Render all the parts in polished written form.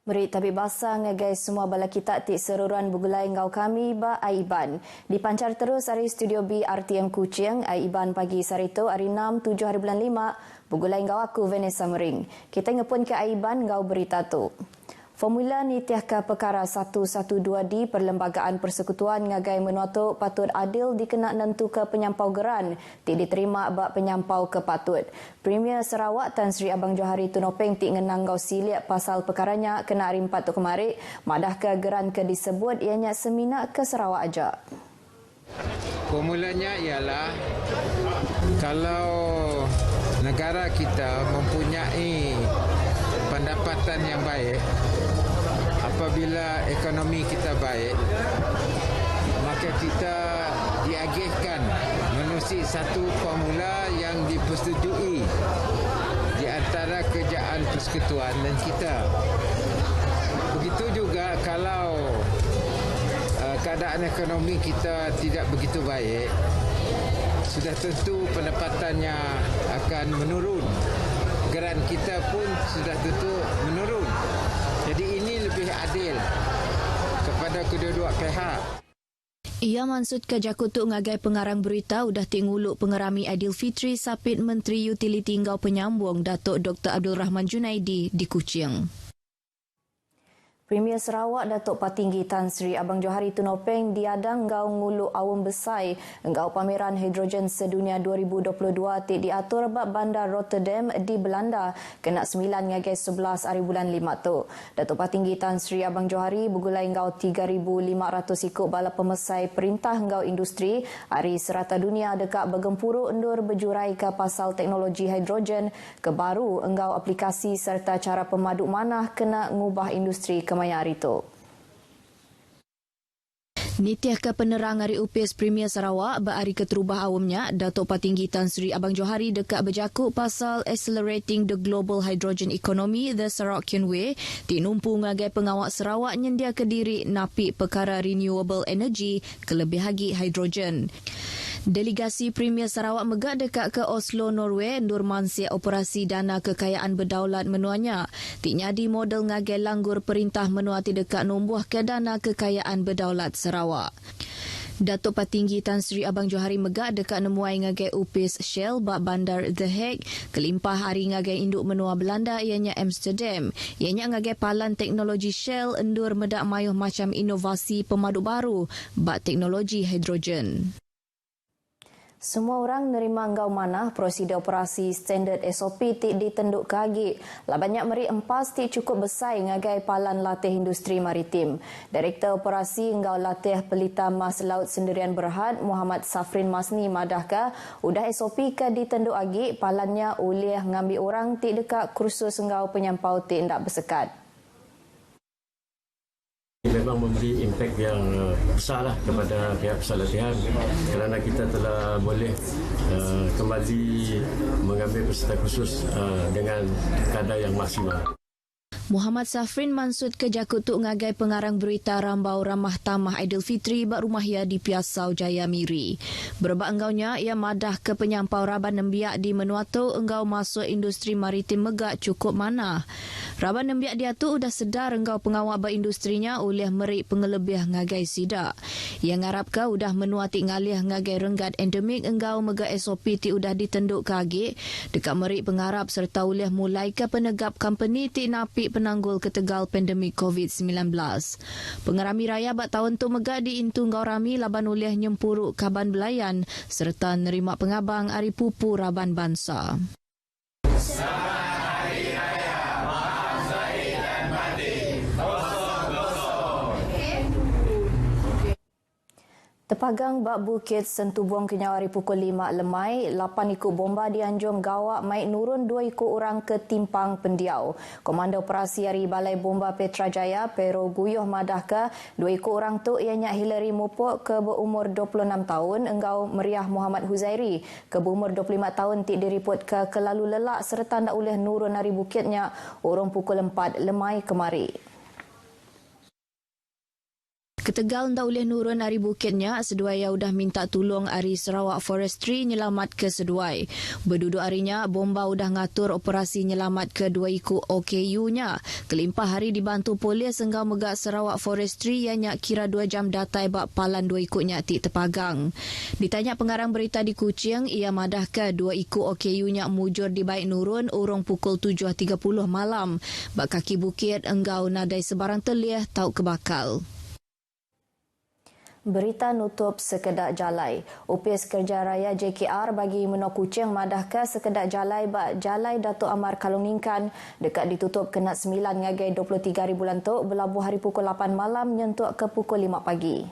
Beri tabik basah ngagai semua bala kita tik seruruan bergulai ngau kami ba Aiban. Dipancar terus dari Studio B RTM Kuching, Aiban pagi sarito hari 6 7 hari bulan 5 bergulai ngau aku Vanessa Mering. Kita ngepun ke Aiban ngau berita tu. Formula Nitiahka Perkara 112D Perlembagaan Persekutuan ngagai menuatuk patut adil dikena nentu ke penyampau geran tik diterima bak penyampau ke patut. Premier Sarawak Tan Sri Abang Johari Tunopeng tik ngenang ngau siliak pasal perkaranya kena hari 4 tu kemarin madah ke geran ke disebut ianya seminar ke Sarawak aja. Formulanya ialah kalau negara kita mempunyai pendapatan yang baik, apabila ekonomi kita baik, maka kita diagihkan menerusi satu formula yang dipersetujui di antara kerajaan persekutuan dan kita. Begitu juga kalau keadaan ekonomi kita tidak begitu baik, sudah tentu pendapatannya akan menurun. Geran kita pun sudah tentu menurun. Jadi ini lebih adil kepada kedua-dua pihak. Ia maksud ke Jakutuk ngagai pengarang berita udah tinguluk pengerami Aidilfitri sapit Menteri Utiliti Ngau Penyambung Datuk Dr. Abdul Rahman Junaidi di Kuching. Premier Sarawak Datuk Patinggi Tan Sri Abang Johari Tunopeng diadang ngau ngulu awam besai ngau pameran hidrogen sedunia 2022 tik diatur bab bandar Rotterdam di Belanda kena 9 ngagai 11 hari bulan 5 tu. Datuk Patinggi Tan Sri Abang Johari bergulai ngau 3,500 ikut bala pemesai perintah ngau industri hari serata dunia dekat bergempuru endur berjurai ke pasal teknologi hidrogen kebaru ngau aplikasi serta cara pemaduk manah kena ngubah industri ke maya hari tu. Nitiah ke penerang hari UPS Premier Sarawak berhari keterubah awamnya, Datuk Patinggi Tan Sri Abang Johari dekat berjakuk pasal Accelerating the Global Hydrogen Economy, The Sarawakian Way, tinumpu ngagai pengawak Sarawak nyendia kediri napi perkara renewable energy kelebih hagi hidrogen. Delegasi Premier Sarawak megak dekat ke Oslo, Norway, Nur Mansia operasi dana kekayaan berdaulat menuanya. Tiknya di model ngagai langgur perintah menuati dekat numbuh ke dana kekayaan berdaulat Sarawak. Datuk Patinggi Tan Sri Abang Johari megak dekat nemuai ngagai upis Shell bak bandar The Hague, kelimpah hari ngagai induk menua Belanda ianya Amsterdam. Ianya ngagai palan teknologi Shell endur medak mayuh macam inovasi pemaduk baru bak teknologi hidrogen. Semua orang nerima ngau manah prosedur operasi standard SOP tik ditenduk kagi. Lah banyak meri empas tik cukup besar ngagai palan latih industri maritim. Direktur operasi ngau latih pelita mas laut sendirian Berhad Muhammad Safrin Masni madahkah udah SOP ke ditenduk agi palannya ulih ngambil orang tik dekat kursus ngau penyampau tik ndak bersekat. Memang memberi impak yang besarlah kepada pihak pusat latihan kerana kita telah boleh kembali mengambil peserta khusus dengan kadar yang maksimal. Muhammad Safrin mansud ke Jakutuk ngagai pengarang berita Rambau Ramah Tamah Aidilfitri bak rumahia di Piasau Jaya Miri. Berbak enggaunya ia madah ke penyampau Raban Nembiak di Menuatu enggau masuk industri maritim megak cukup mana. Raban Nembiak dia tu udah sedar enggau pengawal berindustrinya oleh merik pengelebih ngagai sidak. Ia ngarap ke udah menuati ngalih ngagai renggat endemik enggau megak SOP ti udah ditenduk kagi dekat merik pengarap serta oleh mulai ke penegap company ti napi penanggul ketegal pandemik COVID-19. Pengerami raya bak tahun tu megak di Intu Ngau Rami laban oleh nyempuruk kaban belayan serta nerima pengabang hari pupu Raban Bansa. Tepagang bak Bukit Sentubuang Kenyawari pukul 5 lemai, 8 ikut bomba dianjung gawak maik nurun 2 ikut orang ke timpang pendiau. Komando operasi hari Balai Bomba Petrajaya, Pero Guyuh madahkah 2 ikut orang tu ianya Hillary Mupok ke berumur 26 tahun, enggau Meriah Muhammad Huzairi ke berumur 25 tahun tik diriput ke kelalu lelak serta ndak boleh nurun hari bukitnya urung pukul 4 lemai kemari. Ketegal ndak boleh nurun ari bukitnya, seduai yang udah minta tolong ari Sarawak Forestry nyelamat ke seduai. Berduduk harinya, bomba udah ngatur operasi nyelamat ke 2 ikut OKU-nya. Kelimpah hari dibantu polis enggau megak Sarawak Forestry yang nyak kira 2 jam datai bak palan 2 ikutnya ti terpagang. Ditanya pengarang berita di Kuching, ia madah ke 2 ikut OKU-nya mujur di baik nurun urung pukul 7.30 malam. Bak kaki bukit enggau nadai sebarang telih tau kebakal. Berita nutup sekedak jalai. Opis Kerja Raya JKR bagi Menor Kuching madah ke sekedak jalai bak Jalai Datuk Amar Kalung Ningkan dekat ditutup kena 9 ngagai 23 ribu lantuk berlabuh hari pukul 8 malam nyentuk ke pukul 5 pagi.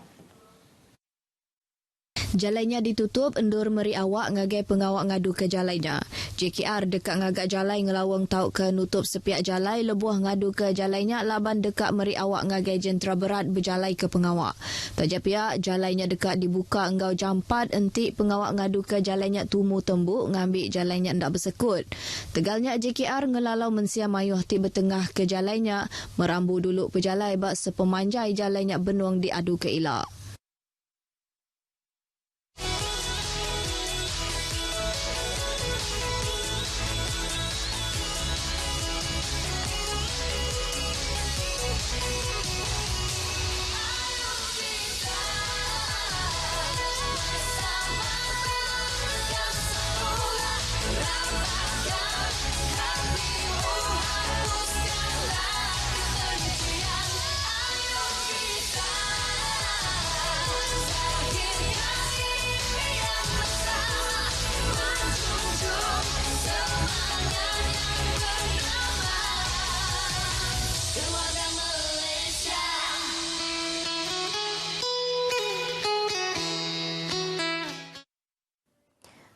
Jalainya ditutup endur meri awak ngagai pengawak ngadu ke jalainya. JKR dekat ngagak jalai ngelawang tau ke nutup sepiak jalai lebuh ngadu ke jalainya laban dekat meri awak ngagai jentera berat berjalai ke pengawak. Tajak pihak jalainya dekat dibuka enggau jam 4 entik pengawak ngadu ke jalainya tumu tembuk ngambil jalainya ndak bersekut. Tegalnya JKR ngelalau mensia mayuh ti bertengah ke jalainya merambu dulu pejalai bak sepemanjai jalainya benuang diadu ke ilak.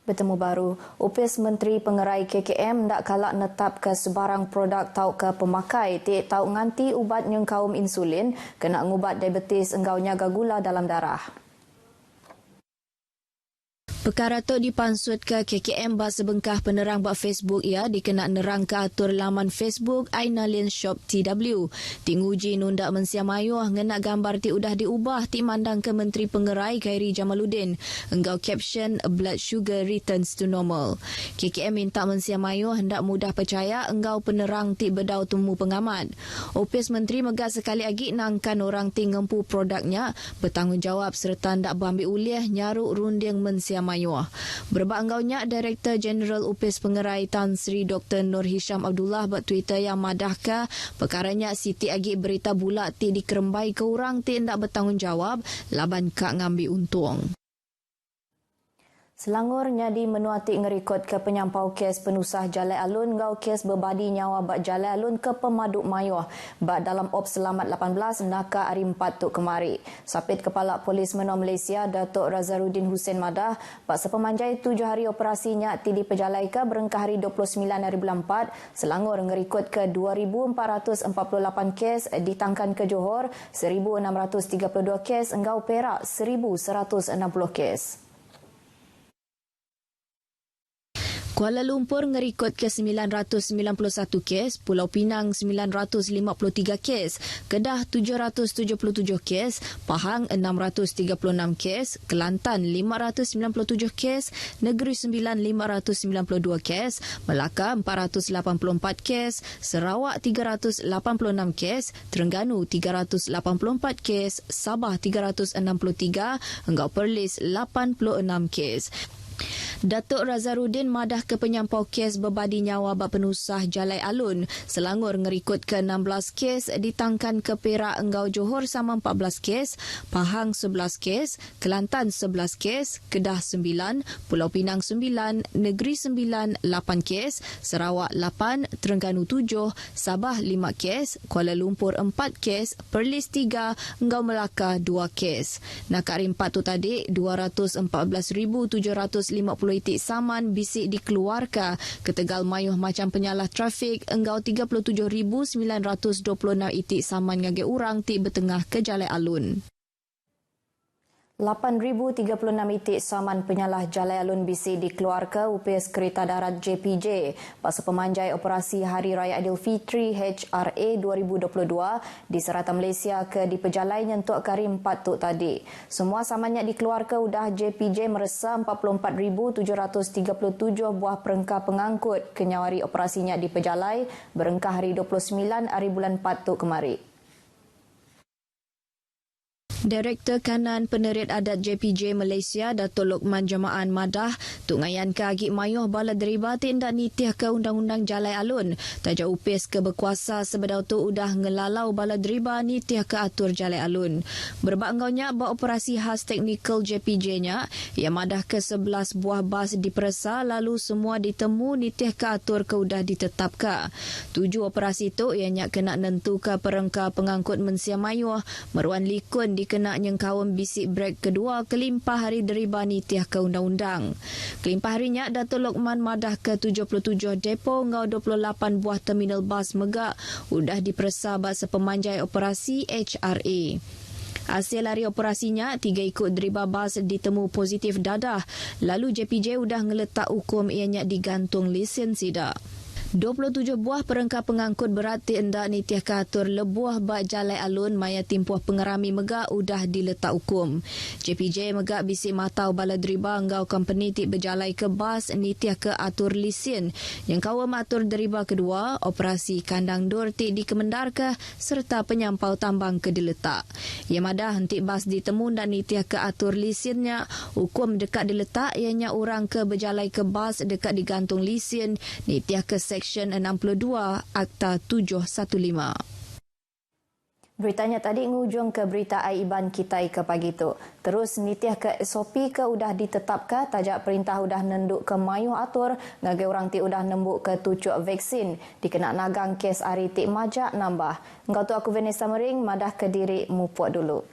Bertemu baru, Opis Menteri Pengerai KKM ndak kalak netap ke sebarang produk tau ke pemakai tik tau nganti ubat yang kaum insulin kena ngubat diabetes enggau nyaga gula dalam darah. Perkara tu dipansut ke KKM bak sebengkah penerang bak Facebook ia dikena nerang ke atur laman Facebook Ainalin Shop TW. Tinguji nundak mensia mayuh ngena gambar ti udah diubah ti mandang ke Menteri Pengerai Khairi Jamaluddin. Enggau caption blood sugar returns to normal. KKM minta mensia mayuh hendak mudah percaya enggau penerang ti bedau temu pengamat. Opis Menteri megah sekali lagi nangkan orang ti ngempu produknya bertanggungjawab serta ndak berambil ulih nyaruk runding mensia mayuh. Berbak anggaunya Direktur Jeneral Opis Pengerai Tan Sri Dr. Nur Hisham Abdullah buat Twitter yang madah ke perkaranya Siti agi berita bulat ti dikerembai ke orang ti ndak bertanggungjawab laban kak ngambil untung. Selangor nyadi menuati ngerikut ke penyampau kes penusah Jalai Alun ngau kes berbadi nyawa bak Jalai Alun ke pemaduk mayuh bak dalam Op Selamat 18 naka hari 4 tuk kemari. Sapit Kepala Polis Menor Malaysia Datuk Razarudin Hussein Madah bak sepemanjai 7 hari operasinya ti diperjalai ke berengkah hari 29 hari bulan 4 Selangor ngerikut ke 2,448 kes ditangkan ke Johor 1,632 kes engau Perak 1,160 kes. Kuala Lumpur ngerikut ke 991 kes, Pulau Pinang 953 kes, Kedah 777 kes, Pahang 636 kes, Kelantan 597 kes, Negeri Sembilan 592 kes, Melaka 484 kes, Sarawak 386 kes, Terengganu 384 kes, Sabah 363, enggau Perlis 86 kes. Datuk Razarudin madah ke penyampau kes berbadi nyawa bak penusah Jalai Alun. Selangor ngerikut ke 16 kes, ditangkan ke Perak enggau Johor sama 14 kes, Pahang 11 kes, Kelantan 11 kes, Kedah 9, Pulau Pinang 9, Negeri Sembilan 8 kes, Sarawak 8, Terengganu 7, Sabah 5 kes, Kuala Lumpur 4 kes, Perlis 3, enggau Melaka 2 kes. Nakak 4 tu tadi 214,750 itik saman bisik dikeluarkan ke Tegal mayuh macam penyalah trafik enggau 37,926 itik saman ngage orang ti bertengah ke Jalai Alun. 8,036 itik saman penyalah Jalai Alun BC dikeluarkan UPS Kereta Darat JPJ pasal pemanjai operasi Hari Raya Aidilfitri HRA 2022 di serata Malaysia ke di pejalai nyentuk Karim Patuk tadi. Semua samannya dikeluarkan udah JPJ meresa 44,737 buah perengkah pengangkut kenyawari operasinya di pejalai berengkah hari 29 hari bulan Patuk kemari. Direktur Kanan Penerit Adat JPJ Malaysia, Datuk Lokman Jamaan Madah, tungayan ke Agik Mayuh bala deriba tindak nitih ke Undang-Undang Jalai Alun. Taja UPS ke berkuasa sebedau tu udah ngelalau bala deriba nitih ke atur Jalai Alun. Berbangaunya buat operasi khas teknikal JPJ-nya, ia madah ke 11 buah bas diperesa lalu semua ditemu nitih ke atur ke udah ditetapkan. 7 operasi tu ianya kena nentu ke perengkah pengangkut Mensia Mayuh, Meruan Likun di kena nyengkawam bisik brek kedua kelimpah hari deriba nitiah ke undang-undang. Kelimpah harinya Datuk Lokman madah ke 77 depo ngau 28 buah terminal bas megak udah diperesa bahasa pemanjai operasi HRA. Hasil hari operasinya, 3 ikut deriba bas ditemu positif dadah. Lalu JPJ udah ngeletak hukum ianya digantung lesen sidak. 27 buah perengkah pengangkut berarti endak nitiah katur lebuah bak Jalai Alun maya timpuh pengerami megak udah diletak hukum. JPJ megak bisik matau bala deriba ngau company tik berjalai ke bas nitiah ke atur lesen. Yang kawam atur deriba kedua, operasi kandang dur tik dikemendar ke serta penyampau tambang ke diletak. Ia madah hentik bas ditemu dan nitiah ke atur lesennya, hukum dekat diletak ianya orang ke berjalai ke bas dekat digantung lesen nitiah ke Seksyen 62 Akta 715. Beritanya tadi ngujung ke berita Aiban kita ke pagi tu. Terus nitiah ke SOP ke udah ditetapkan, tajak perintah udah nenduk ke mayuh atur, ngagai orang ti udah nembuk ke tucuk vaksin, dikena nagang kes hari tik majak nambah. Engkau tu aku Vanessa Mering, madah ke diri mupuak dulu.